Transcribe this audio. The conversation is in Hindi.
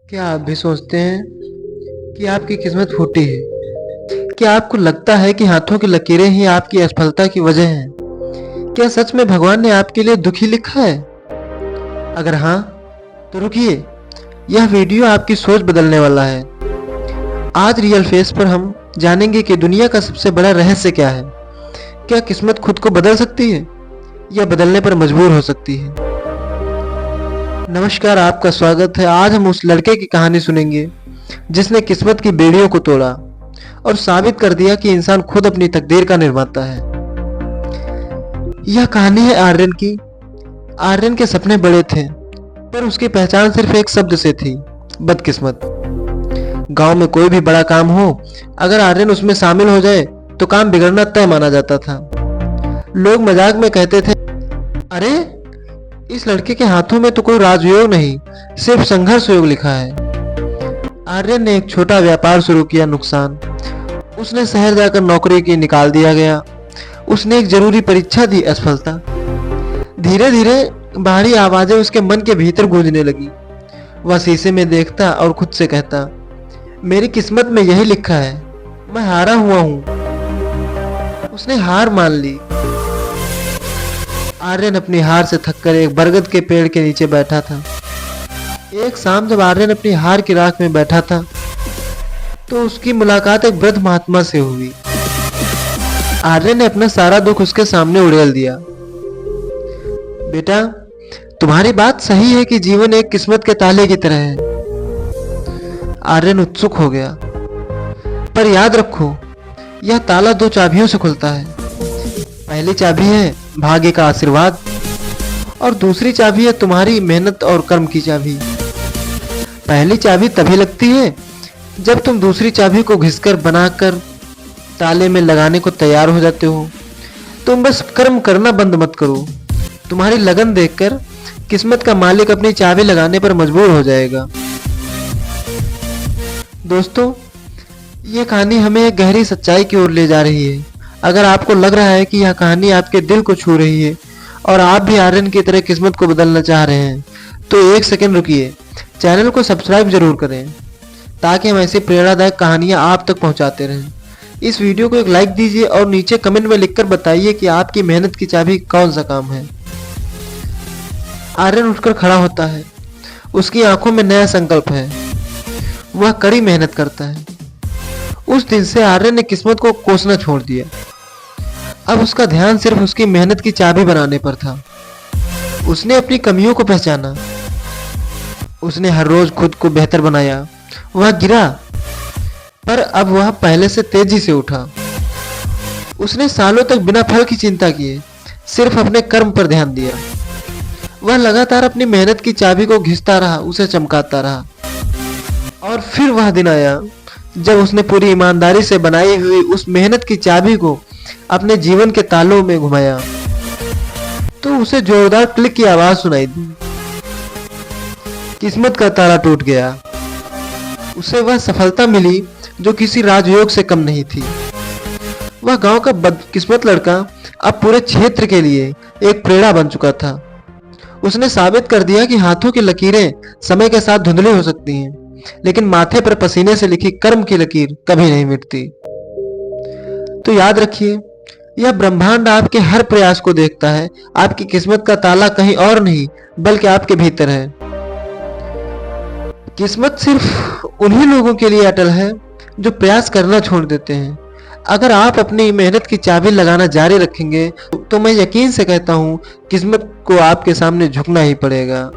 क्या आप भी सोचते हैं कि आपकी किस्मत फूटी है? क्या आपको लगता है कि हाथों की लकीरें ही आपकी असफलता की वजह हैं? क्या सच में भगवान ने आपके लिए दुखी लिखा है? अगर हाँ, तो रुकिए, यह वीडियो आपकी सोच बदलने वाला है। आज रियल फेस पर हम जानेंगे कि दुनिया का सबसे बड़ा रहस्य क्या है। क्या किस्मत खुद को बदल सकती है या बदलने पर मजबूर हो सकती है? नमस्कार, आपका स्वागत है। आज हम उस लड़के की कहानी सुनेंगे जिसने किस्मत की बेड़ियों को तोड़ा और साबित कर दिया कि इंसान खुद अपनी तकदीर का निर्माता है। यह कहानी है आर्यन की। आर्यन के सपने बड़े थे, पर उसकी पहचान सिर्फ एक शब्द से थी, बदकिस्मत। गांव में कोई भी बड़ा काम हो, अगर आर्यन उसमें शामिल हो जाए तो काम बिगड़ना तय माना जाता था। लोग मजाक में कहते थे, अरे इस लड़के के हाथों में तो कोई राजयोग नहीं, सिर्फ संघर्ष योग लिखा है। आर्यन ने एक छोटा व्यापार शुरू किया, नुकसान। उसने शहर जाकर नौकरी की निकाल दिया गया। उसने एक जरूरी परीक्षा दी, असफलता। धीरे धीरे बाहरी आवाजें उसके मन के भीतर गूंजने लगी। वह शीशे में देखता और खुद से कहता, मेरी किस्मत में यही लिखा है, मैं हारा हुआ हूं। उसने हार मान ली। आर्यन अपनी हार से थककर एक बरगद के पेड़ के नीचे बैठा था। एक शाम जब आर्यन अपनी हार की राख में बैठा था तो उसकी मुलाकात एक वृद्ध महात्मा से हुई। आर्यन ने अपना सारा दुख उसके सामने उड़ेल दिया। बेटा, तुम्हारी बात सही है कि जीवन एक किस्मत के ताले की तरह है। आर्यन उत्सुक हो गया। पर याद रखो, यह ताला दो चाबियों से खुलता है। पहली चाबी है भाग्य का आशीर्वाद और दूसरी चाबी है तुम्हारी मेहनत और कर्म की चाबी। पहली चाबी तभी लगती है जब तुम दूसरी चाबी को घिसकर बनाकर ताले में लगाने को तैयार हो जाते हो। तुम बस कर्म करना बंद मत करो। तुम्हारी लगन देखकर किस्मत का मालिक अपनी चाबी लगाने पर मजबूर हो जाएगा। दोस्तों, ये कहानी हमें एक गहरी सच्चाई की ओर ले जा रही है। अगर आपको लग रहा है कि यह कहानी आपके दिल को छू रही है और आप भी आर्यन की तरह किस्मत को बदलना चाह रहे हैं, तो एक सेकंड रुकिए, चैनल को सब्सक्राइब जरूर करें ताकि हम ऐसी प्रेरणादायक कहानियां आप तक पहुंचाते रहें। इस वीडियो को एक लाइक दीजिए और नीचे कमेंट में लिखकर बताइए कि आपकी मेहनत की चाबी कौन सा काम है। आर्यन उठकर खड़ा होता है। उसकी आंखों में नया संकल्प है। वह कड़ी मेहनत करता है। उस दिन से आर्यन ने किस्मत को कोसना छोड़ दिया। अब उसका ध्यान सिर्फ उसकी मेहनत की चाबी बनाने पर था। उसने अपनी कमियों को पहचाना। उसने हर रोज खुद को बेहतर बनाया। वह गिरा, पर अब वह पहले से तेजी से उठा। उसने सालों तक बिना फल की चिंता किए सिर्फ अपने कर्म पर ध्यान दिया। वह लगातार अपनी मेहनत की चाबी को घिसता रहा, उसे चमकाता रहा। और फिर वह दिन आया जब उसने पूरी ईमानदारी से बनाई हुई उस मेहनत की चाबी को अपने जीवन के तालों में घुमाया, तो उसे जोरदार क्लिक की आवाज सुनाई दी। किस्मत का ताला टूट गया। उसे वह सफलता मिली जो किसी राजयोग से कम नहीं थी। वह गांव का बदकिस्मत लड़का अब पूरे क्षेत्र के लिए एक प्रेरणा बन चुका था। उसने साबित कर दिया कि हाथों की लकीरें समय के साथ धुंधली हो सकती हैं, लेकिन माथे पर पसीने से लिखी कर्म की लकीर कभी नहीं मिटती। तो याद रखिए, यह ब्रह्मांड आपके हर प्रयास को देखता है। आपकी किस्मत का ताला कहीं और नहीं बल्कि आपके भीतर है। किस्मत सिर्फ उन्हीं लोगों के लिए अटल है जो प्रयास करना छोड़ देते हैं। अगर आप अपनी मेहनत की चाबी लगाना जारी रखेंगे तो मैं यकीन से कहता हूं, किस्मत को आपके सामने झुकना ही पड़ेगा।